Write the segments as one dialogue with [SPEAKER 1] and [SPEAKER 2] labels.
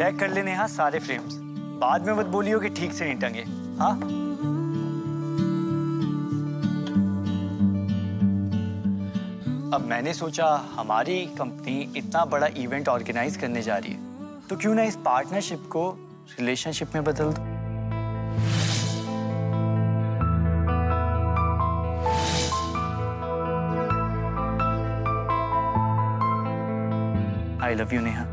[SPEAKER 1] Check कर लेने हाँ सारे फ्रेम्स, बाद में मत बोलियो कि ठीक से नहीं टंगे। हाँ अब मैंने सोचा हमारी कंपनी इतना बड़ा इवेंट ऑर्गेनाइज करने जा रही है तो क्यों ना इस पार्टनरशिप को रिलेशनशिप में बदल दो। आई लव यू नेहा।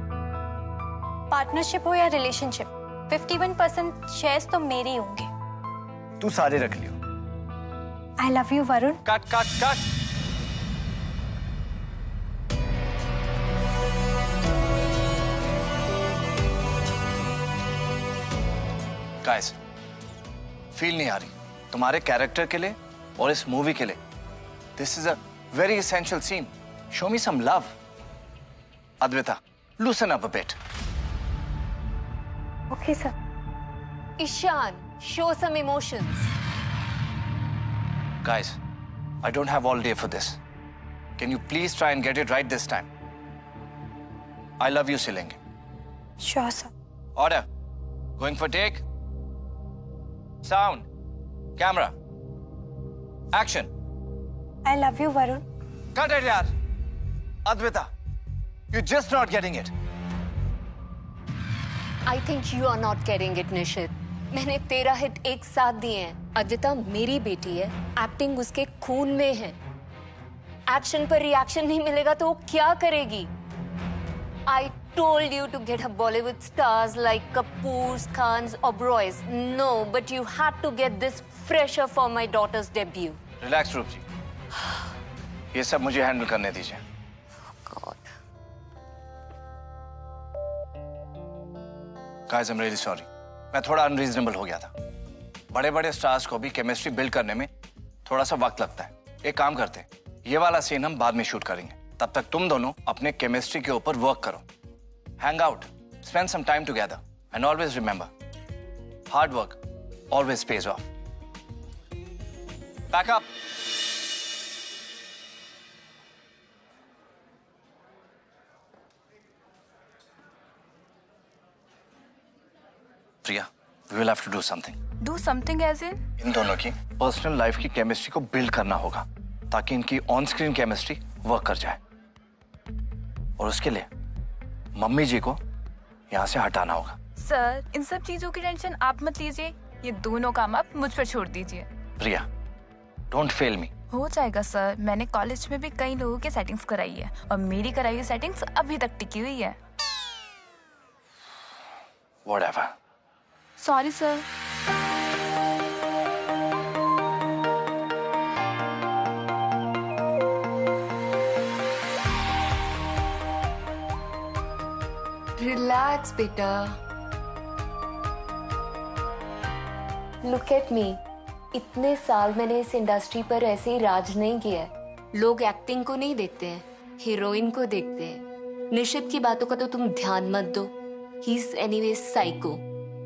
[SPEAKER 2] पार्टनरशिप हो या रिलेशनशिप, 51% शेयर्स तो मेरे ही होंगे।
[SPEAKER 1] तू सारे रख लियो।
[SPEAKER 2] I love you Varun.
[SPEAKER 1] Cut cut cut.
[SPEAKER 3] Guys, feel नहीं आ रही तुम्हारे कैरेक्टर के लिए और इस मूवी के लिए। This is a very essential scene. Show me some love. Advita, loosen up a bit.
[SPEAKER 2] Okay sir.
[SPEAKER 4] Ishan, show some emotions.
[SPEAKER 3] Guys, I don't have all day for this. Can you please try and get it right this time? I love you, Silenge.
[SPEAKER 2] Sure, sir.
[SPEAKER 3] Order. Going for take. Sound. Camera. Action.
[SPEAKER 2] I love you, Varun.
[SPEAKER 3] Cut it, yaar. Advita, you're just not getting it.
[SPEAKER 4] I think you are not getting it, Nishit. मैंने 13 hit एक साथ दिए हैं। अद्विता मेरी बेटी है, acting उसके खून में है। एक्शन पर रिएक्शन नहीं मिलेगा तो वो क्या करेगी? I told you to get her Bollywood stars like Kapoor's, Khan's, Oberoi's. No, but you had to get this fresher for my daughter's debut.
[SPEAKER 3] Relax, रूप जी। ये सब मुझे हैंडल करने दीजिए।
[SPEAKER 4] God.
[SPEAKER 3] Guys, I'm really sorry. मैं थोड़ा unreasonable हो गया था। बड़े बड़े स्टार्स को भी केमिस्ट्री बिल्ड करने में थोड़ा सा वक्त लगता है। एक काम करते हैं, ये वाला सीन हम बाद में शूट करेंगे। तब तक तुम दोनों अपने केमिस्ट्री के ऊपर वर्क करो। Hang out, spend some time together and always remember, hard work always pays off. Pack up. Priya, we will have to do something.
[SPEAKER 5] Do something as in?
[SPEAKER 3] इन दोनों की पर्सनल लाइफ की केमिस्ट्री को build करना होगा ताकि इनकी on screen chemistry work कर जाए। और उसके लिए मम्मी जी को यहाँ से हटाना होगा।
[SPEAKER 5] सर, इन सब चीजों की टेंशन आप मत लीजिए, ये दोनों काम आप मुझ पर छोड़ दीजिए।
[SPEAKER 3] प्रिया, डोंट फेल मी।
[SPEAKER 5] हो जाएगा सर, मैंने कॉलेज में भी कई लोगों की सेटिंग्स कराई है और मेरी कराई हुई सेटिंग्स अभी तक टिकी हुई है।
[SPEAKER 3] Whatever.
[SPEAKER 5] Sorry sir.
[SPEAKER 4] Relax, बेटा। Look at me. इतने साल मैंने इस इंडस्ट्री पर ऐसे ही राज नहीं किया है। लोग एक्टिंग को नहीं देखते हैं, हीरोइन को देखते हैं। निशित की बातों का तो तुम ध्यान मत दो। He is anyway psycho.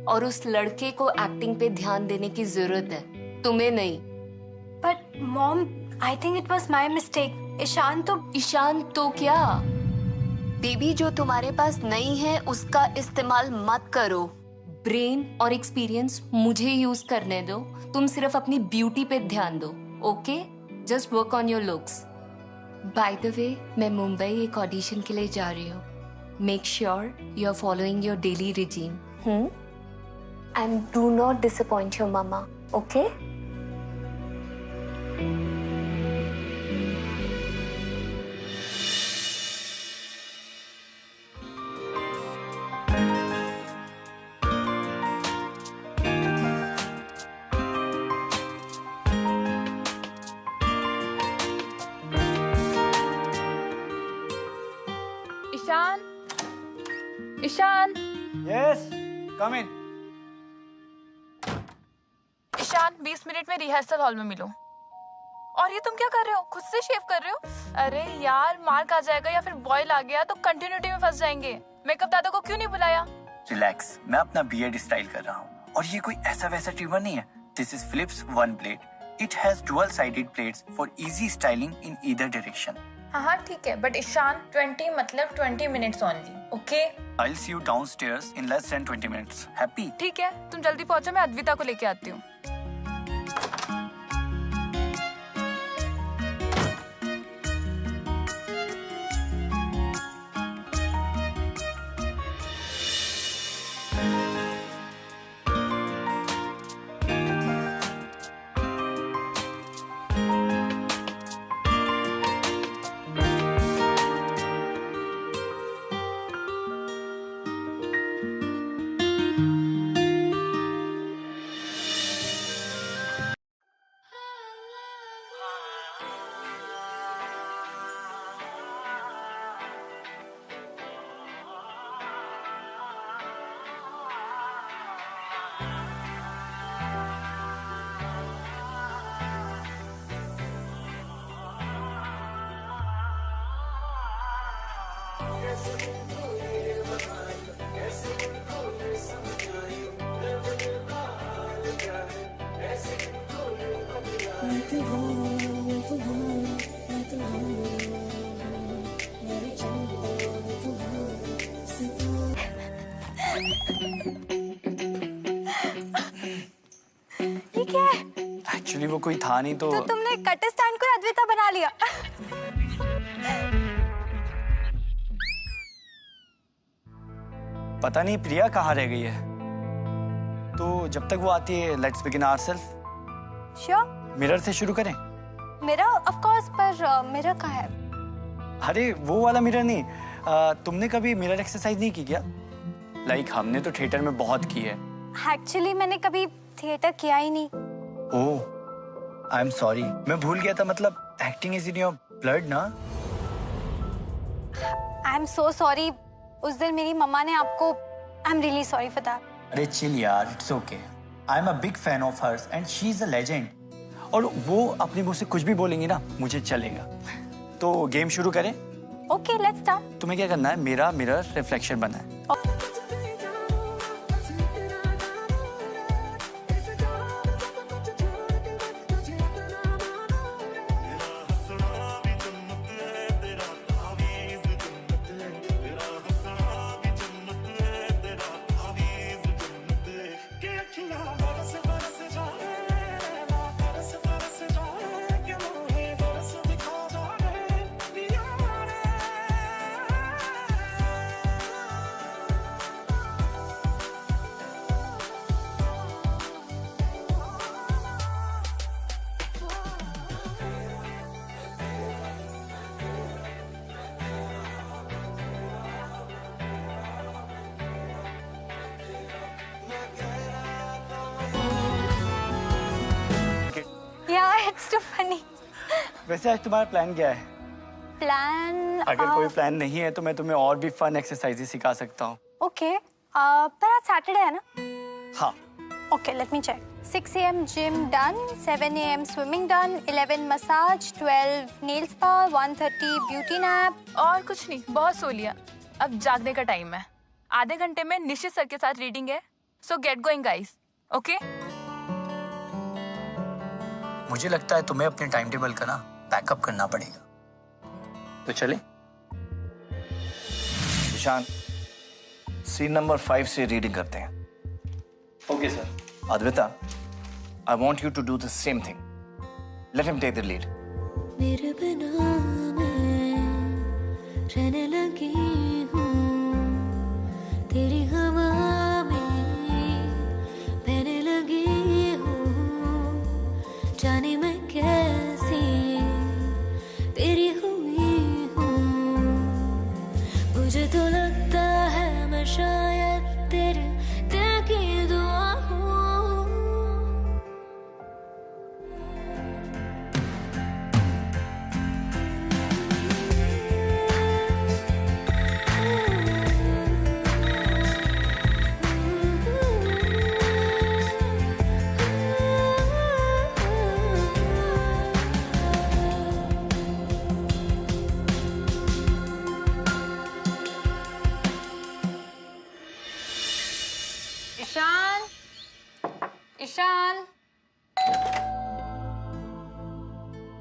[SPEAKER 4] और उस लड़के को एक्टिंग पे ध्यान देने की जरूरत है, तुम्हें नहीं।
[SPEAKER 2] But mom, I think it was my mistake. Ishan तो क्या? बेबी, जो तुम्हारे पास नहीं है उसका इस्तेमाल मत करो। ब्रेन और एक्सपीरियंस मुझे यूज करने दो, तुम सिर्फ अपनी ब्यूटी पे ध्यान दो। Okay, just work on your looks. By the way, मैं मुंबई एक ऑडिशन के लिए जा रही हूँ। Make sure you are following your daily regime. And do not disappoint your mama, okay?
[SPEAKER 5] Ishaan, Ishaan.
[SPEAKER 1] Yes, come in.
[SPEAKER 5] Ishaan, 20 minute में रिहर्सल हॉल में मिलो। और ये तुम क्या कर रहे हो? खुद से शेव कर रहे हो? अरे यार, मार्क आ जाएगा या फिर बॉयल आ गया तो कंटिन्यूटी में फंस जाएंगे। मेकअप दादा को क्यों नहीं बुलाया?
[SPEAKER 1] रिलैक्स, मैं अपना बियर्ड स्टाइल कर रहा हूँ और ये कोई ऐसा वैसा ट्रिमर नहीं है। This is Philips one blade. It has dual sided blades for easy styling in either direction.
[SPEAKER 5] हाँ हाँ ठीक है, बट ईशान 20 मतलब 20 minutes only, okay?
[SPEAKER 1] I'll see you downstairs in less than 20 minutes. Happy?
[SPEAKER 5] ठीक है, तुम जल्दी पहुंचो, मैं अद्विता को लेके आती हूँ।
[SPEAKER 2] ये क्या है?
[SPEAKER 1] Actually वो कोई था नहीं तो
[SPEAKER 2] तुमने कटर स्टैंड को अद्विता बना लिया।
[SPEAKER 1] पता नहीं प्रिया कहाँ रह गई है। तो जब तक वो आती है let's begin ourself.
[SPEAKER 2] Sure.
[SPEAKER 1] Mirror से शुरू करें?
[SPEAKER 2] मेरा ऑफ कोर्स, पर मेरा कहाँ है?
[SPEAKER 1] अरे वो वाला मिरर नहीं। तुमने कभी मिरर एक्सरसाइज नहीं की क्या? लाइक हमने तो थिएटर में बहुत की है।
[SPEAKER 2] एक्चुअली मैंने कभी थिएटर किया ही नहीं।
[SPEAKER 1] ओह आई एम सॉरी, मैं भूल गया था। मतलब acting is in your blood ना।
[SPEAKER 2] I am so sorry. उस दिन मेरी मम्मा ने आपको, I am really sorry for that.
[SPEAKER 1] अरे चिल यार, it's okay. I am a big fan of hers and she is a legend. और वो अपने मुंह से कुछ भी बोलेंगी ना, मुझे चलेगा। तो गेम शुरू करें?
[SPEAKER 2] Okay let's start.
[SPEAKER 1] तुम्हें क्या करना है, मेरा मिरर रिफ्लेक्शन बना है।
[SPEAKER 2] It's to funny.
[SPEAKER 1] वैसे आज तुम्हारा प्लान क्या है?
[SPEAKER 2] प्लान,
[SPEAKER 1] अगर कोई प्लान नहीं है तो मैं तुम्हें और भी फन एक्सरसाइज सिखा सकता हूँ।
[SPEAKER 2] ओके, पर आज सैटरडे है ना?
[SPEAKER 1] हाँ।
[SPEAKER 2] Okay let me check. 6 AM gym done, 7 AM swimming done, 11 massage, 12 nail spa, 1:30 beauty nap.
[SPEAKER 5] और कुछ नहीं, बहुत सो लिया, अब जागने का टाइम है। आधे घंटे में निश्चित सर के साथ रीडिंग है, सो गेट गोइंग गाइस, ओके?
[SPEAKER 1] मुझे लगता है तुम्हें अपने टाइम टेबल का ना बैकअप करना पड़ेगा। तो चले?
[SPEAKER 3] ईशान, सीन नंबर 5 से रीडिंग करते हैं।
[SPEAKER 1] Okay sir.
[SPEAKER 3] Advaita, I want you to do the same thing. Let him take the lead.
[SPEAKER 6] मेरे बिना मैं रहने लगी हूँ, तेरी हवा में बहने लगी हूँ, जाने मैं कैसी तेरी हुई हूँ, मुझे तो लगता है मैं शायद तेरे दिल की दुआ हूँ।
[SPEAKER 4] Ishaan, Ishaan.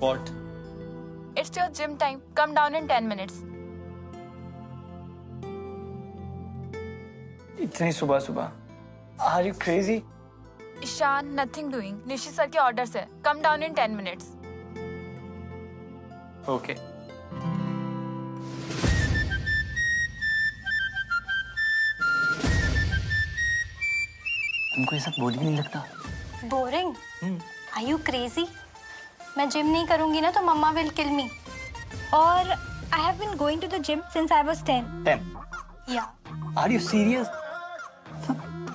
[SPEAKER 1] What?
[SPEAKER 5] It's reached your gym time. Come down in 10 minutes.
[SPEAKER 1] इतनी सुबह सुबह? Are you crazy?
[SPEAKER 5] Ishaan, nothing doing. Nishi sir के orders है. Come down in 10 minutes.
[SPEAKER 1] Okay. तुमको ये सब बोरिंग नहीं लगता?
[SPEAKER 7] बोरिंग? Are you crazy? मैं जिम नहीं करूंगी ना तो मम्मा will kill me. और I have been going to the gym since I was 10.
[SPEAKER 1] 10?
[SPEAKER 7] Yeah.
[SPEAKER 1] Are you serious?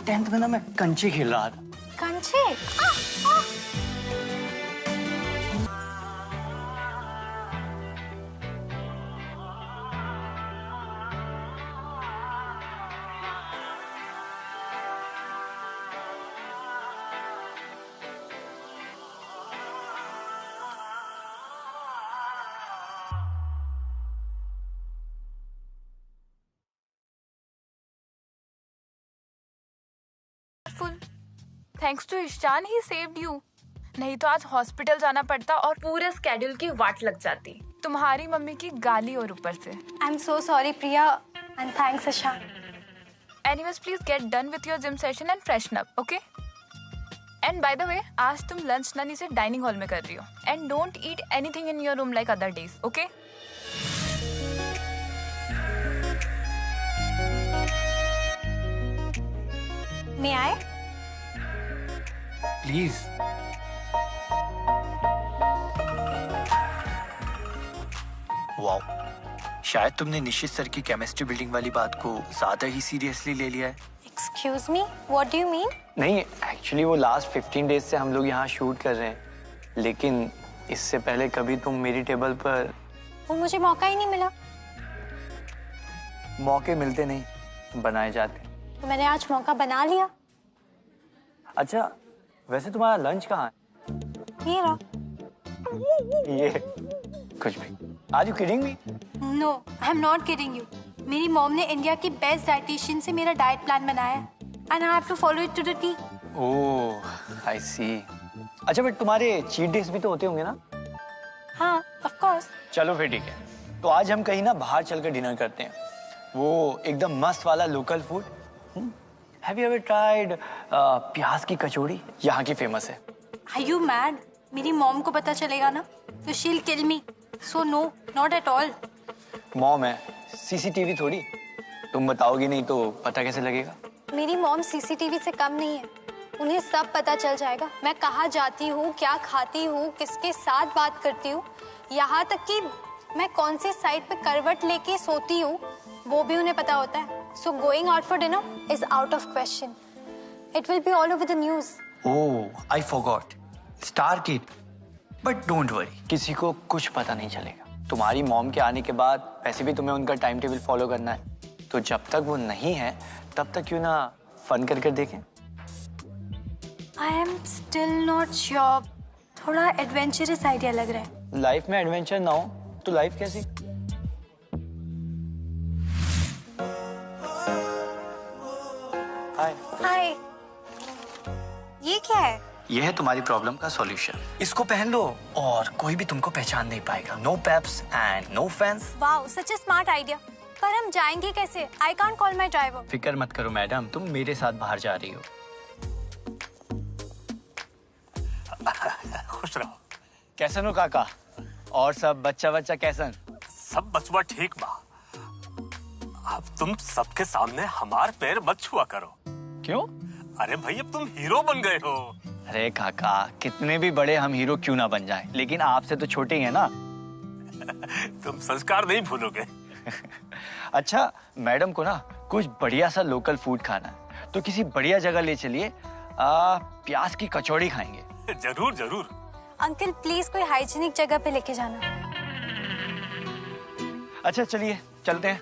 [SPEAKER 1] 10th में ना मैं कंचे खेल रहा था.
[SPEAKER 7] कंचे?
[SPEAKER 5] थैंक्स टू ईशान ही सेव्ड यू. नहीं तो आज हॉस्पिटल जाना पड़ता और पूरे स्केड्यूल की वाट लग जाती. तुम्हारी मम्मी की गाली और ऊपर से.
[SPEAKER 7] I'm so sorry Priya and thanks Ishan.
[SPEAKER 5] Anyways, please get done with your gym session and freshen up, okay? And by the way, आज तुम लंच ना नीचे डाइनिंग हॉल में कर रही हो. And don't eat anything in your room like other days, okay?
[SPEAKER 7] May I?
[SPEAKER 1] Please. Wow, शायद तुमने निश्चित सर की केमिस्ट्री बिल्डिंग वाली बात को ज्यादा ही सीरियसली ले लिया है.
[SPEAKER 7] Excuse me? What do you mean?
[SPEAKER 1] नहीं, एक्चुअली वो लास्ट 15 डेज से हम लोग यहाँ शूट कर रहे हैं, लेकिन इससे पहले कभी तुम मेरी टेबल पर.
[SPEAKER 7] वो मुझे मौका ही नहीं मिला.
[SPEAKER 1] मौके मिलते नहीं, बनाए जाते.
[SPEAKER 7] तो मैंने आज मौका बना लिया.
[SPEAKER 1] अच्छा, वैसे तुम्हारा लंच कहाँ
[SPEAKER 7] ये रहा.
[SPEAKER 1] है? ये कुछ भी. Are you kidding me?
[SPEAKER 7] No, I'm not kidding you. मेरी मॉम ने इंडिया की बेस्ट डाइटिशियन से मेरा डाइट प्लान बनाया है and I have to follow it to the T.
[SPEAKER 1] Oh, I see. अच्छा, बट तुम्हारे चीट डेज भी तो होते होंगे ना?
[SPEAKER 7] हाँ, of course.
[SPEAKER 1] चलो फिर ठीक है. तो आज हम कहीं ना बाहर चलकर डिनर करते हैं. वो एकदम मस्त वाला local food. Have you ever tried प्याज की कचौड़ी? यहाँ की फेमस है.
[SPEAKER 7] Are you mad? मेरी मॉम को पता चलेगा ना तो she'll kill me. So no, not at all.
[SPEAKER 1] Mom है, सीसीटीवी थोड़ी. तुम बताओगी नहीं तो पता कैसे लगेगा?
[SPEAKER 7] मेरी मॉम सीसीटीवी से कम नहीं है. उन्हें सब पता चल जाएगा. मैं कहाँ जाती हूँ, क्या खाती हूँ, किसके साथ बात करती हूँ, यहाँ तक कि मैं कौन सी साइड पे करवट लेके सोती हूँ वो भी उन्हें पता होता है. So going out for dinner is out of question. It will be all over the news.
[SPEAKER 1] Oh, I forgot. Star Kid. But don't worry. किसी को कुछ पता नहीं चलेगा. तुम्हारी मॉम के आने के बाद वैसे भी तुम्हें उनका टाइम टेबल फॉलो करना है. तो जब तक वो नहीं है तब तक क्यों ना फन कर देखें.
[SPEAKER 7] I am still not sure. थोड़ा एडवेंचरस आइडिया लग रहा है.
[SPEAKER 1] लाइफ में एडवेंचर ना हो तो लाइफ कैसी? हाय.
[SPEAKER 7] हाय. ये क्या है?
[SPEAKER 1] ये है तुम्हारी प्रॉब्लम का सॉल्यूशन. इसको पहन लो और कोई भी तुमको पहचान नहीं पाएगा. No paps and no fans.
[SPEAKER 7] Wow, such a smart idea. पर हम जाएंगे कैसे? I can't call my driver.
[SPEAKER 1] फिक्र मत करो मैडम, तुम मेरे साथ बाहर जा रही हो.
[SPEAKER 8] खुश रहो.
[SPEAKER 1] कैसन हो काका? और सब बच्चा कैसन?
[SPEAKER 8] सब बचवा ठीक बा. अब तुम सबके सामने हमार पैर मत छुआ करो.
[SPEAKER 1] क्यों?
[SPEAKER 8] अरे भाई, अब तुम हीरो बन गए हो.
[SPEAKER 1] अरे काका, कितने भी बड़े हम हीरो क्यों ना बन जाएं, लेकिन आपसे तो छोटे ही हैं ना.
[SPEAKER 8] तुम संस्कार नहीं भूलोगे.
[SPEAKER 1] अच्छा, मैडम को ना कुछ बढ़िया सा लोकल फूड खाना है, तो किसी बढ़िया जगह ले चलिए. प्याज की कचौड़ी खाएंगे.
[SPEAKER 8] जरूर जरूर.
[SPEAKER 7] अंकल प्लीज कोई हाइजीनिक जगह पे लेके जाना.
[SPEAKER 1] अच्छा चलिए चलते हैं.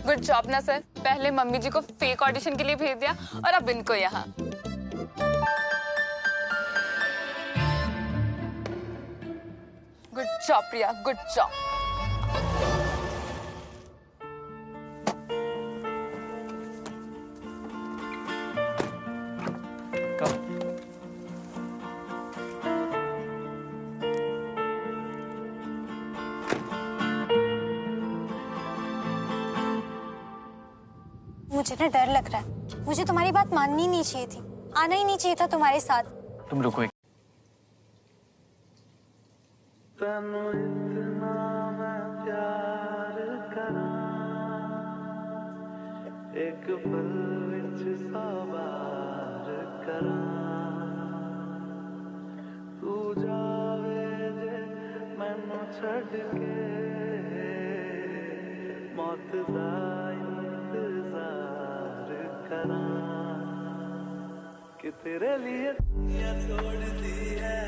[SPEAKER 5] गुड जॉब ना सर. पहले मम्मी जी को फेक ऑडिशन के लिए भेज दिया और अब इनको यहाँ. गुड जॉब प्रिया, गुड जॉब.
[SPEAKER 7] मुझे ना डर लग रहा है। मुझे तुम्हारी बात माननी नहीं चाहिए थी, आना ही नहीं चाहिए था तुम्हारे साथ।
[SPEAKER 1] तुम रुको एक।
[SPEAKER 9] एक पल विच सवार करा तू जावे जे मैनू छड़ के मौत दा इंतजार करा कि तेरे लिए दुनिया छोड़ दी है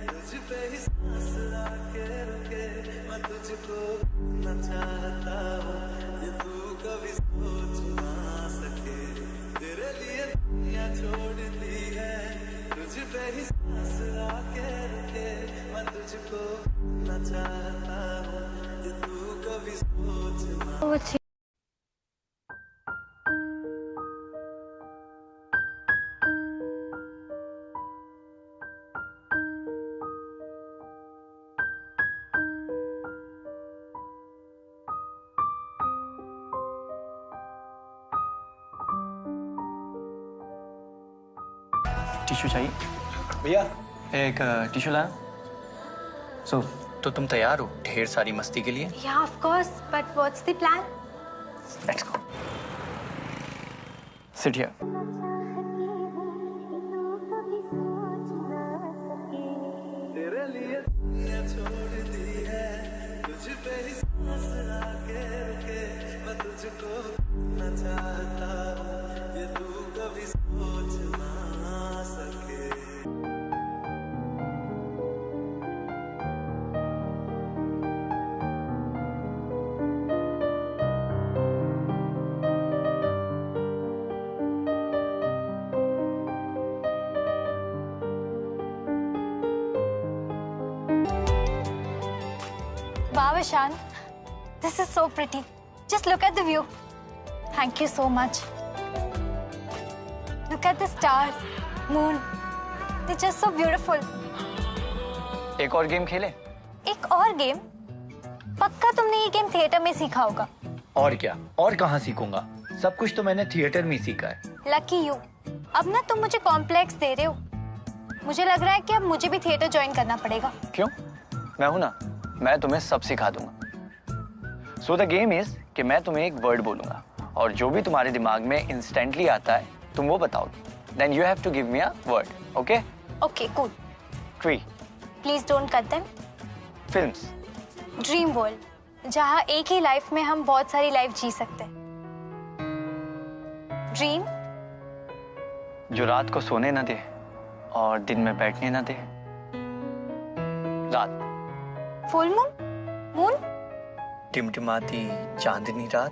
[SPEAKER 9] तुझ पे ही सांस आके रुके मैं तुझको न चाहता हूँ ये तू कभी सोच ना सके तेरे लिए दुनिया छोड़ दी है तुझ पे ही सांस आके रुके मैं तुझको न चाहता हूँ ये तू कभी सोच ना
[SPEAKER 1] टिश्यू चाहिए भैया? एक टिश्यू लाया। तो तुम तैयार हो ढेर सारी मस्ती के लिए?
[SPEAKER 7] Yeah, of course, but what's the plan?
[SPEAKER 1] Let's go. Sit here.
[SPEAKER 9] तेरे लिए दुनिया छोड़ दी है तुझ पे ही सांस आके रुके मैं तुझको न चाहता हूँ ये तू कभी सोच ना सके
[SPEAKER 7] Wow, Ishan, this is so pretty. Just look at the view. Thank you so much. Look at the stars, moon. They're just so beautiful.
[SPEAKER 1] एक और गेम खेले?
[SPEAKER 7] एक और गेम? पक्का तुमने ये गेम थिएटर में सीखा होगा।
[SPEAKER 1] और क्या? और कहाँ सीखूंगा? सब कुछ तो मैंने थिएटर में ही सीखा है।
[SPEAKER 7] Lucky you. अब ना तुम मुझे कॉम्प्लेक्स दे रहे हो। मुझे लग रहा है कि अब मुझे भी थिएटर ज्वाइन करना पड़ेगा।
[SPEAKER 1] क्यों? मैं हूं ना, मैं तुम्हें सब सिखा दूंगा। सो द गेम इज कि मैं तुम्हें एक वर्ड बोलूंगा और जो भी तुम्हारे दिमाग में इंस्टेंटली आता है तुम वो बताओगे। Then you have to give me a word, okay?
[SPEAKER 7] Okay, cool.
[SPEAKER 1] Tree.
[SPEAKER 7] Please don't cut them.
[SPEAKER 1] Films.
[SPEAKER 7] Dream world, जहाँ एक ही लाइफ में हम बहुत सारी लाइफ जी सकते हैं। ड्रीम।
[SPEAKER 1] जो रात को सोने न दे और दिन में बैठने न दे। रात।
[SPEAKER 7] Full moon, moon.
[SPEAKER 1] टिमटिमाती चांदनी रात।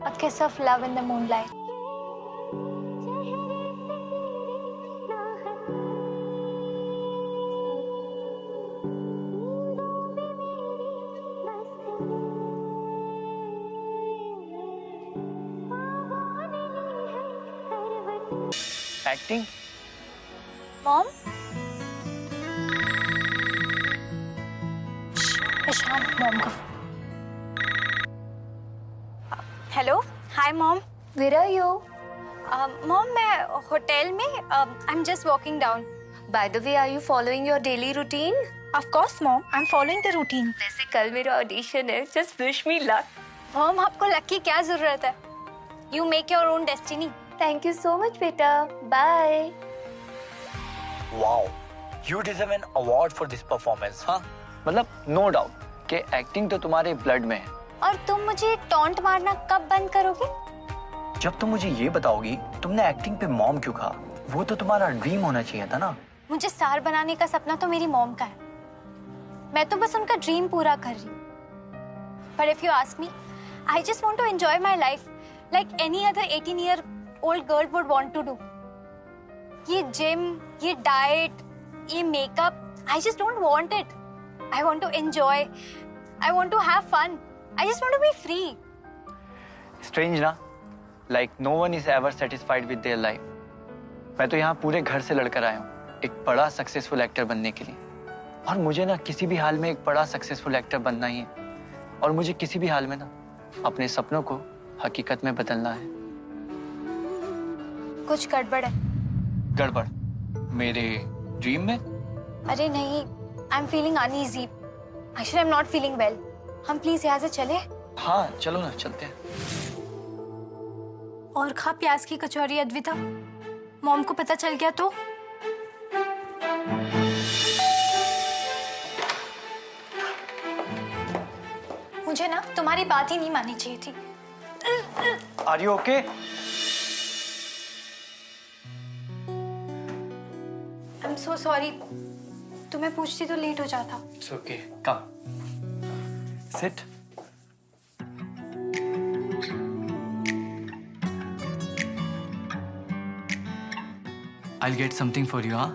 [SPEAKER 7] A kiss of love in the moonlight.
[SPEAKER 1] Acting.
[SPEAKER 7] Mom? Ishan, mom का hello, hi mom.
[SPEAKER 4] Where are you?
[SPEAKER 7] Mom मैं होटल में, I am just walking down.
[SPEAKER 4] By the way, are you following your daily routine?
[SPEAKER 7] Of course mom, I am following the routine.
[SPEAKER 4] वैसे कल मेरा audition है, just wish me luck.
[SPEAKER 7] Mom आपको luck की क्या जरूरत है? You make your own destiny.
[SPEAKER 4] Thank you so much, बेटा. Bye.
[SPEAKER 1] Wow, you deserve an award for this performance. हाँ, मतलब नो डाउट कि एक्टिंग तो तुम्हारे ब्लड में है।
[SPEAKER 7] और तुम मुझे टॉन्ट मारना कब बंद करोगे?
[SPEAKER 1] जब तुम मुझे ये बताओगी तुमने एक्टिंग पे मॉम क्यों कहा, वो तो तुम्हारा ड्रीम होना चाहिए था ना।
[SPEAKER 7] मुझे स्टार बनाने का सपना तो मेरी मॉम का है, मैं तो बस उनका ड्रीम पूरा कर रही हूँ। But if you ask me, I just want to enjoy my life like any other 18-year-old girl would want to do. ये जिम, ये डाइट, ये makeup, I just don't want it. I want to enjoy. I want to have fun. I just want to be free.
[SPEAKER 1] Strange ना, like no one is ever satisfied with their life. मैं तो यहाँ पूरे घर से लड़कर आया हूँ एक बड़ा सक्सेसफुल एक्टर बनने के लिए, और मुझे ना किसी भी हाल में एक बड़ा सक्सेसफुल एक्टर बनना ही है, और मुझे किसी भी हाल में ना अपने सपनों को हकीकत में बदलना है।
[SPEAKER 7] कुछ गड़बड़ है।
[SPEAKER 1] गड़बड़? मेरे ड्रीम में?
[SPEAKER 7] अरे नहीं, I am feeling uneasy. Actually I am not feeling well. हम प्लीज यहाँ से चले।
[SPEAKER 1] हाँ चलो ना, चलते हैं।
[SPEAKER 7] और खा प्याज की कचौरी अद्विता। मॉम को पता चल गया तो? मुझे ना तुम्हारी बात ही नहीं माननी चाहिए थी।
[SPEAKER 1] Are you okay?
[SPEAKER 7] I am so sorry. तुम्हें पूछती तो लेट हो जाता।
[SPEAKER 1] It's okay, come sit. I'll get something for you, huh?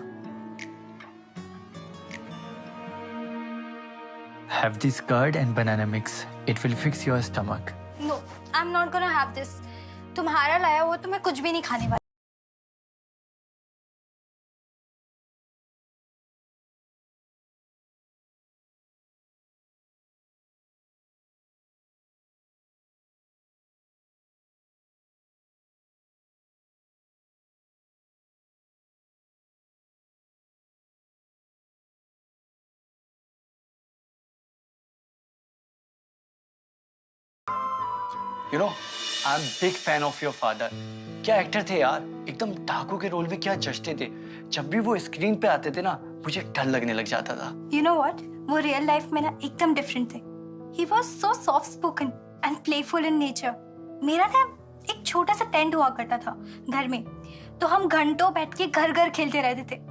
[SPEAKER 1] Have this curd and banana mix. It will fix your stomach.
[SPEAKER 7] No, I am not gonna have this. तुम्हारा लाया वो तो मैं कुछ भी नहीं खाने वाली।
[SPEAKER 1] You know, I'm big fan of your father. क्या एक्टर थे यार, एकदम डाकू के रोल में क्या जचते थे। जब भी वो स्क्रीन पे आते थे ना, मुझे डर लगने लग जाता था।
[SPEAKER 7] You know what? वो रियल लाइफ में ना एकदम डिफरेंट थे। He was so soft spoken and playful in nature. मेरा ना एक छोटा सा टेंट हुआ करता था घर में, तो हम घंटों बैठ के घर घर खेलते रहते थे।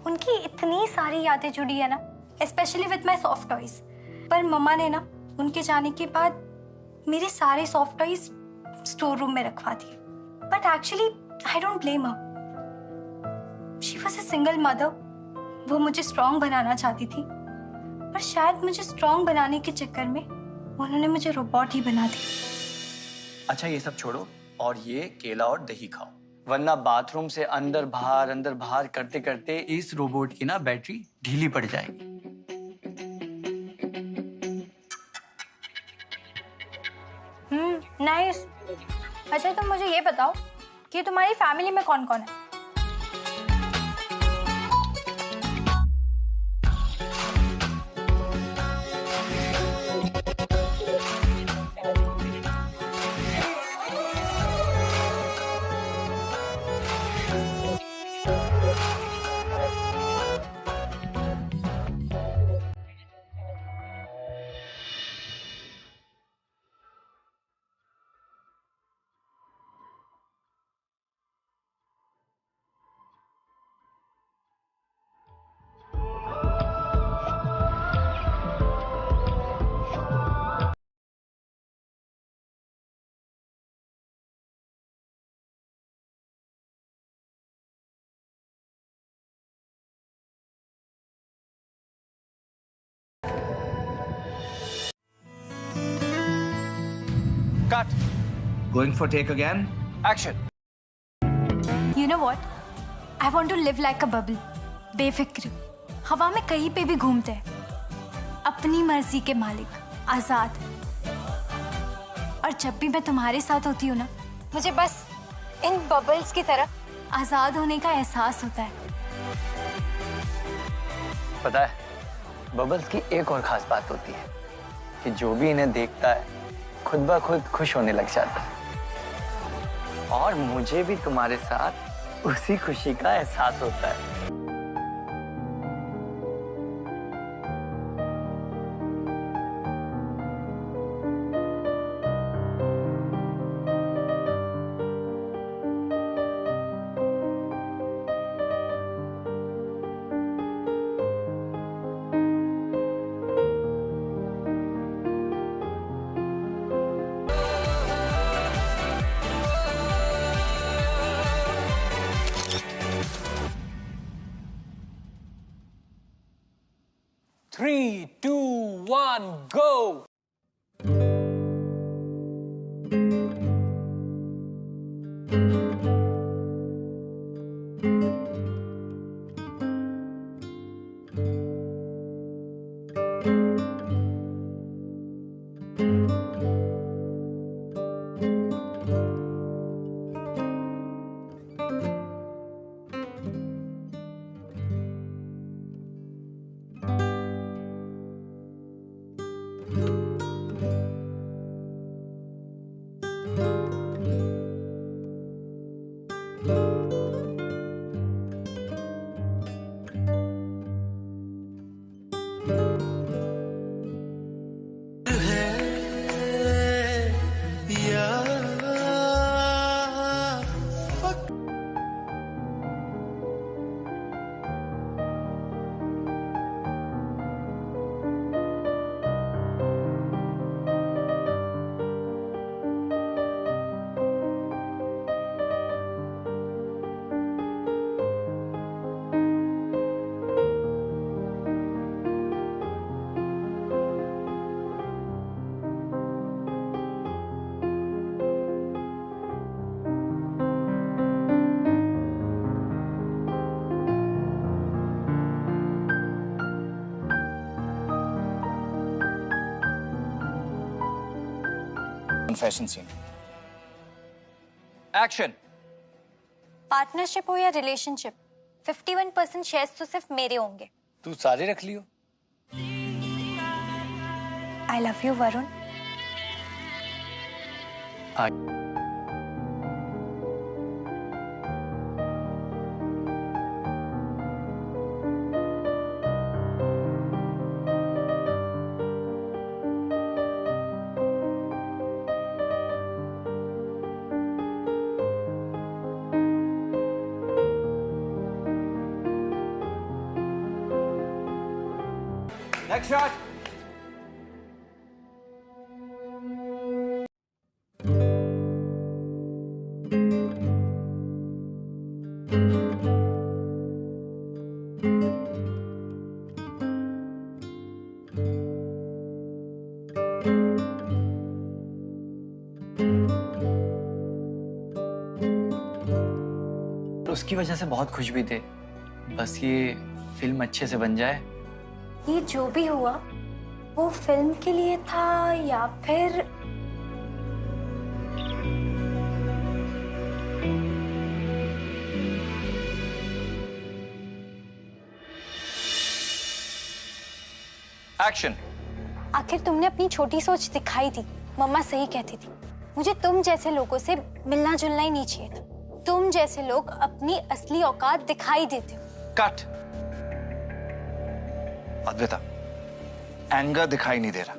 [SPEAKER 7] उनकी इतनी सारी यादें जुड़ी है ना, specially with my soft toys. पर मम्मा ने ना उनके जाने के बाद मेरे सारे सॉफ्ट टॉयज स्टोर रूम में रखवा दिए। But actually I don't blame her. She was a single mother. वो मुझे स्ट्रॉन्ग बनाना चाहती थी, पर शायद मुझे स्ट्रॉन्ग बनाने के चक्कर में उन्होंने मुझे रोबोट ही बना दिया।
[SPEAKER 1] अच्छा ये सब छोड़ो और ये केला और दही खाओ, वरना बाथरूम से अंदर बाहर करते करते इस रोबोट की ना बैटरी ढीली पड़ जाएगी।
[SPEAKER 7] नाइस। अच्छा तुम मुझे ये बताओ कि तुम्हारी फैमिली में कौन कौन है?
[SPEAKER 3] Cut. Going for take again. Action.
[SPEAKER 7] You know what? I want to live like a bubble. बेफिक्र, हवा में कहीं पे भी घूमते हैं, अपनी मर्जी के मालिक, आजाद। और जब भी मैं तुम्हारे साथ होती हूँ ना, मुझे बस इन बबल्स की तरह आजाद होने का एहसास होता है।
[SPEAKER 1] पता है, बबल्स की एक और खास बात होती है कि जो भी इन्हें देखता है खुद ब खुद खुश होने लग जाता है। और मुझे भी तुम्हारे साथ उसी खुशी का एहसास होता है।
[SPEAKER 10] Three, two, one, go!
[SPEAKER 3] Confession scene. Action.
[SPEAKER 7] Partnership हो या रिलेशनशिप, 51% शेयर्स तो सिर्फ मेरे होंगे।
[SPEAKER 1] तू सारे रख लियो।
[SPEAKER 7] I love you Varun.
[SPEAKER 3] Next shot.
[SPEAKER 1] उसकी वजह से बहुत खुश भी थे, बस ये फिल्म अच्छे से बन जाए।
[SPEAKER 7] ये जो भी हुआ वो फिल्म के लिए था या फिर
[SPEAKER 3] एक्शन।
[SPEAKER 7] आखिर तुमने अपनी छोटी सोच दिखाई थी। मम्मा सही कहती थी, मुझे तुम जैसे लोगों से मिलना जुलना ही नहीं चाहिए था। तुम जैसे लोग अपनी असली औकात दिखाई देते हो।
[SPEAKER 3] कट। अद्विता, एंगर दिखाई नहीं दे रहा।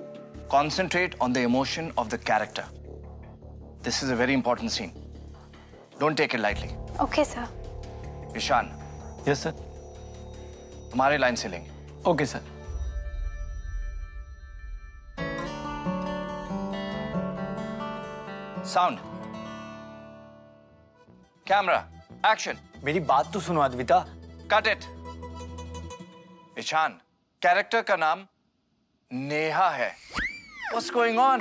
[SPEAKER 3] Concentrate on the emotion of the character. This is a very important scene. Don't take it lightly.
[SPEAKER 7] Okay sir.
[SPEAKER 3] Ishaan,
[SPEAKER 1] yes sir.
[SPEAKER 3] तुम्हारे लाइन से लेंगे।
[SPEAKER 1] Okay sir.
[SPEAKER 3] Sound, camera, action.
[SPEAKER 1] मेरी बात तो सुनो Advita.
[SPEAKER 3] Cut it. Ishaan, character का नाम नेहा है। What's going on?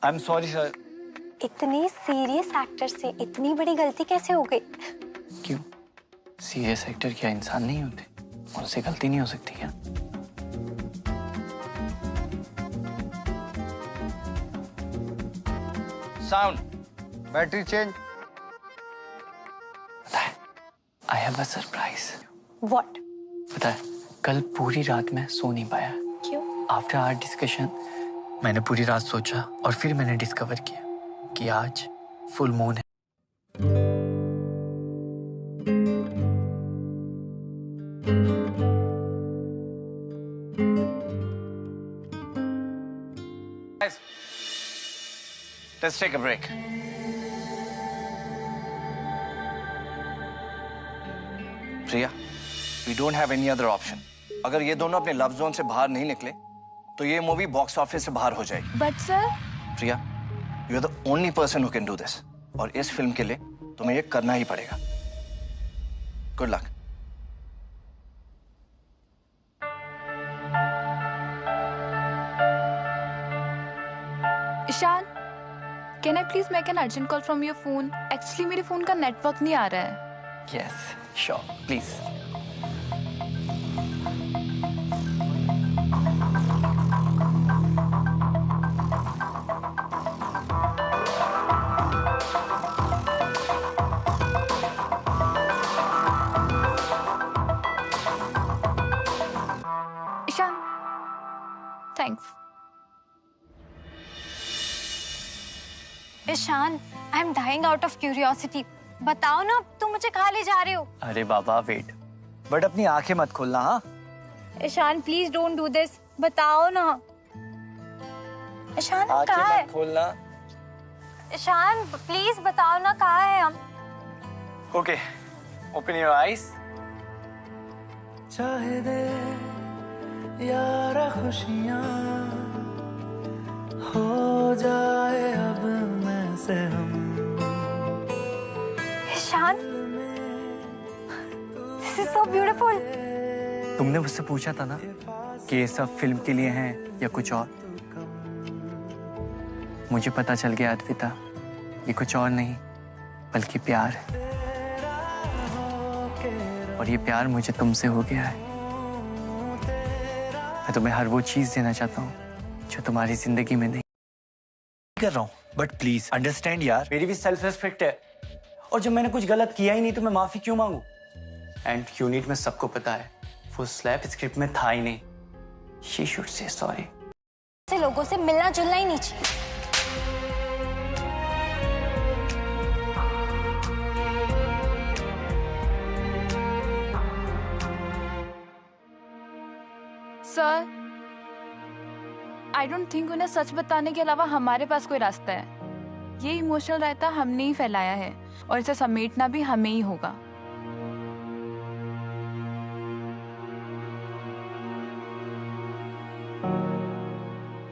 [SPEAKER 1] I am sorry sir.
[SPEAKER 7] इतने सीरियस एक्टर से इतनी बड़ी गलती कैसे हो गई?
[SPEAKER 1] क्यों? सीरियस एक्टर क्या इंसान नहीं होते? उनसे गलती नहीं हो सकती क्या?
[SPEAKER 3] Sound,
[SPEAKER 11] battery change.
[SPEAKER 1] पता है, I have a surprise.
[SPEAKER 7] What?
[SPEAKER 1] पता है, कल पूरी रात मैं सो नहीं पाया।
[SPEAKER 7] क्यों?
[SPEAKER 1] आफ्टर आवर डिस्कशन मैंने पूरी रात सोचा और फिर मैंने डिस्कवर किया कि आज फुल मून है।
[SPEAKER 3] Let's take a break. Priya, we don't have any other option. अगर ये दोनों अपने लव जोन से बाहर नहीं निकले तो ये मूवी बॉक्स ऑफिस से बाहर हो जाएगी।
[SPEAKER 5] But sir.
[SPEAKER 3] Priya, you are the only person who can do this, और इस फिल्म के लिए तुम्हें ये करना ही पड़ेगा। Good luck.
[SPEAKER 5] Ishaan, can I please make an urgent call from your phone? Actually मेरे फोन का नेटवर्क नहीं आ रहा है।
[SPEAKER 1] Yes sure please.
[SPEAKER 5] Ishaan, thanks.
[SPEAKER 7] Ishaan, I am dying out of curiosity. बताओ ना, तुम मुझे कहाँ ले जा रहे हो?
[SPEAKER 1] अरे बाबा वेट, बट अपनी आंखें मत खोलना। हाँ
[SPEAKER 7] Ishaan please don't do this. बताओ ना। ईशान हम कहाँ है?
[SPEAKER 1] मत खोलना।
[SPEAKER 7] ईशान प्लीज बताओ ना, कहाँ है हम?
[SPEAKER 1] Okay, open your eyes.
[SPEAKER 9] चाहे दे यारा खुशियाँ हो जाए अब मैं से हम।
[SPEAKER 7] Ishaan, this is so beautiful.
[SPEAKER 1] तुमने मुझसे पूछा था ना कि ये सब फिल्म के लिए हैं या कुछ और। मुझे पता चल गया अद्विता, ये कुछ और नहीं बल्कि प्यार है। और ये प्यार मुझे तुमसे हो गया है। मैं तुम्हें हर वो चीज देना चाहता हूँ जो तुम्हारी जिंदगी में नहीं। कर रहा हूँ, बट प्लीज अंडरस्टैंड यार, मेरी भी सेल्फ रिस्पेक्ट है। और जब मैंने कुछ गलत किया ही नहीं तो मैं माफी क्यों मांगू? एंड यूनिट में सबको पता है वो स्लैप स्क्रिप्ट में था ही नहीं। She should say sorry.
[SPEAKER 7] ऐसे लोगों से मिलना जुलना ही नहीं चाहिए।
[SPEAKER 5] सर, आई डोंट थिंक उन्हें सच बताने के अलावा हमारे पास कोई रास्ता है। ये इमोशनल रायता हमने ही फैलाया है और इसे समेटना भी हमें ही होगा।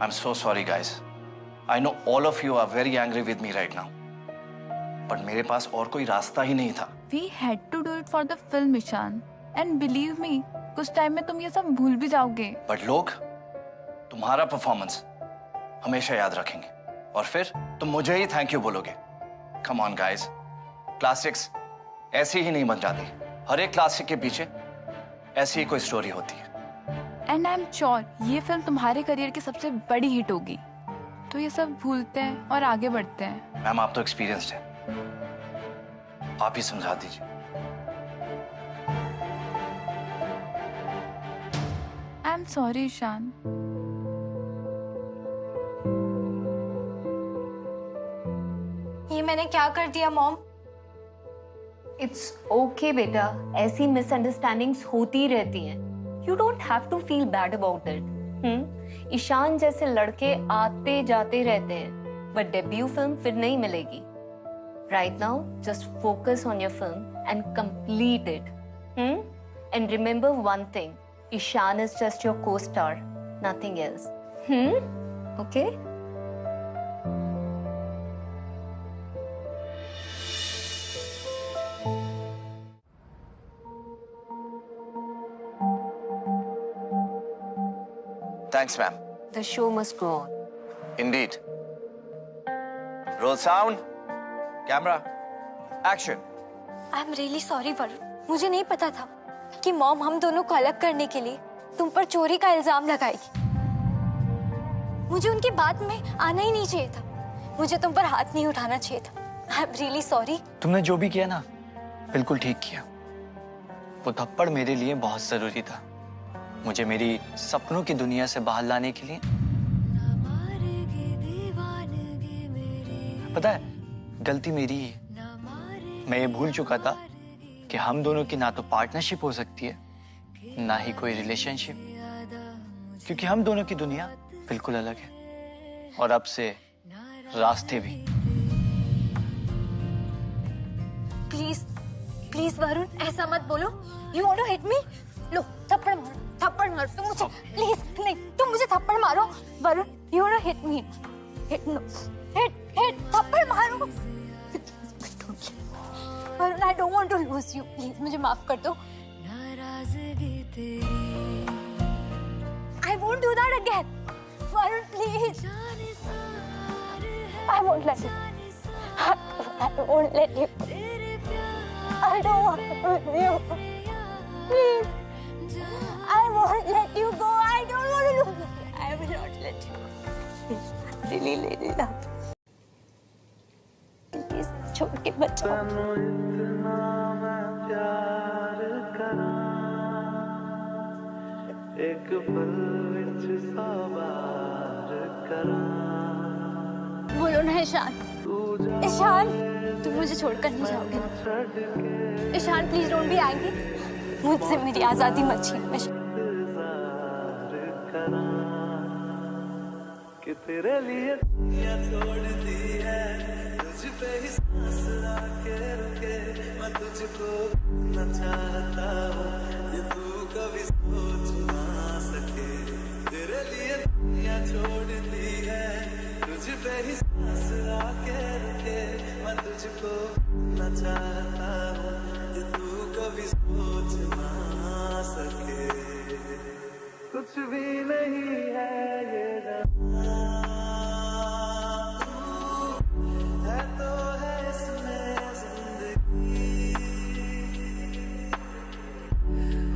[SPEAKER 3] I'm so sorry, guys. I know all of you are very angry with me right now. But मेरे पास और कोई रास्ता ही नहीं था।
[SPEAKER 5] We had to do it for the film, Ishaan. And believe me, कुछ टाइम में तुम ये सब भूल भी जाओगे।
[SPEAKER 3] But लोग तुम्हारा परफॉर्मेंस हमेशा याद रखेंगे और फिर तुम मुझे ही थैंक यू बोलोगे। Come on, guys. क्लासिक्स ऐसी ही नहीं बन जाती। हर एक क्लासिक के पीछे ऐसी ही कोई स्टोरी होती है।
[SPEAKER 5] एंड आई एम श्योर ये फिल्म तुम्हारे करियर की सबसे बड़ी हिट होगी। तो ये सब भूलते हैं और आगे बढ़ते हैं।
[SPEAKER 3] मैम, आप तो एक्सपीरियंस्ड हैं, आप ही समझा दीजिए।
[SPEAKER 5] I am sorry Ishaan.
[SPEAKER 7] ये मैंने क्या कर दिया मॉम?
[SPEAKER 4] इट्स ओके बेटा, ऐसी मिसअंडरस्टैंडिंग्स होती रहती हैं। You don't have to feel bad about it. Ishan जैसे लड़के आते जाते रहते हैं, but डेब्यू फिल्म फिर नहीं मिलेगी। Right now, just focus on your film and complete it. And remember one thing, Ishan is just your co-star, nothing else. Okay?
[SPEAKER 3] Thanks, ma'am.
[SPEAKER 4] The show must go on.
[SPEAKER 3] Indeed. Roll sound. Camera. Action.
[SPEAKER 7] I am really sorry Varun, मुझे नहीं पता था कि mom हम दोनों को अलग करने के लिए तुम पर चोरी का इल्जाम लगाएगी। मुझे उनकी बात में आना ही नहीं चाहिए था। मुझे तुम पर हाथ नहीं उठाना चाहिए था। आई एम रियली सॉरी।
[SPEAKER 1] तुमने जो भी किया ना, बिल्कुल ठीक किया। वो थप्पड़ मेरे लिए बहुत जरूरी था, मुझे मेरी सपनों की दुनिया से बाहर लाने के लिए। पता है, गलती मेरी ही है। मैं ये भूल चुका था कि हम दोनों की ना तो पार्टनरशिप हो सकती है, ना ही कोई रिलेशनशिप, क्योंकि हम दोनों की दुनिया बिल्कुल अलग है और अब से रास्ते भी।
[SPEAKER 7] प्लीज प्लीज वरुण, ऐसा मत बोलो। You want to hit me? लो थप्पड़ मारो, थप्पड़ मारो तुम मुझे। प्लीज नहीं, तुम मुझे थप्पड़ मारो Varun. You want to hit me? Hit no, hit थप्पड़ मारो Varun. I don't want to lose you, please मुझे माफ कर दो। I won't do that again Varun, please. I won't let you, I won't let you. I don't want to lose you. Please. I won't let you go. I don't want to lose you. I will not let you go. Really, really love. Please, छोड़ के बचाओ।
[SPEAKER 9] एक पल विच सवार करा।
[SPEAKER 7] बोलो ना ईशान, ईशान तुम मुझे छोड़कर नहीं जाओगे ना? Ishaan please don't be angry. मुझसे मेरी आजादी मत छीन।
[SPEAKER 9] कि तेरे लिए छोड़ दी है, तुझ पे ही सांस आके रुके, मैं तुझको न चाहता हूँ, ये तू कभी सोच ना सके। तेरे लिए छोड़ दी है, तुझ पे ही सांस आके रुके, मैं तुझको न चाहता हूँ, ये तू कभी सोच ना सके। कुछ भी नहीं है ये है तो है इसमें जिंदगी।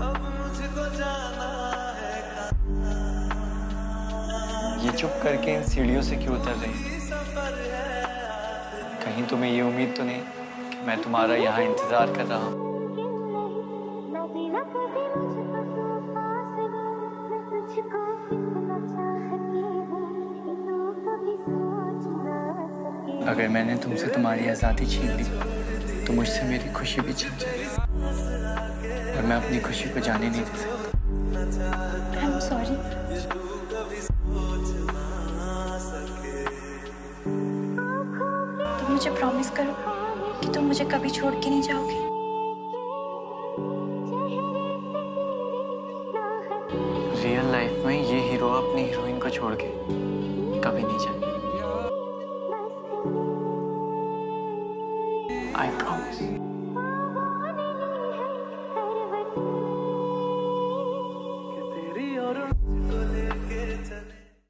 [SPEAKER 9] अब मुझको जाना है
[SPEAKER 1] ये चुप करके इन सीढ़ियों से क्यों उतर रही? कहीं तुम्हें ये उम्मीद तो नहीं कि मैं तुम्हारा यहाँ इंतजार कर रहा हूँ? अगर मैंने तुमसे तुम्हारी आज़ादी छीन ली तो मुझसे मेरी खुशी भी छीन जाएगी और मैं अपनी खुशी को जाने नहीं दे सकता।
[SPEAKER 7] I'm sorry. तुम मुझे प्रॉमिस करो कि तुम मुझे कभी छोड़ के नहीं जाओगे।
[SPEAKER 1] रियल लाइफ में ये हीरो अपनी हीरोइन को छोड़ के कभी नहीं जाए। I promise.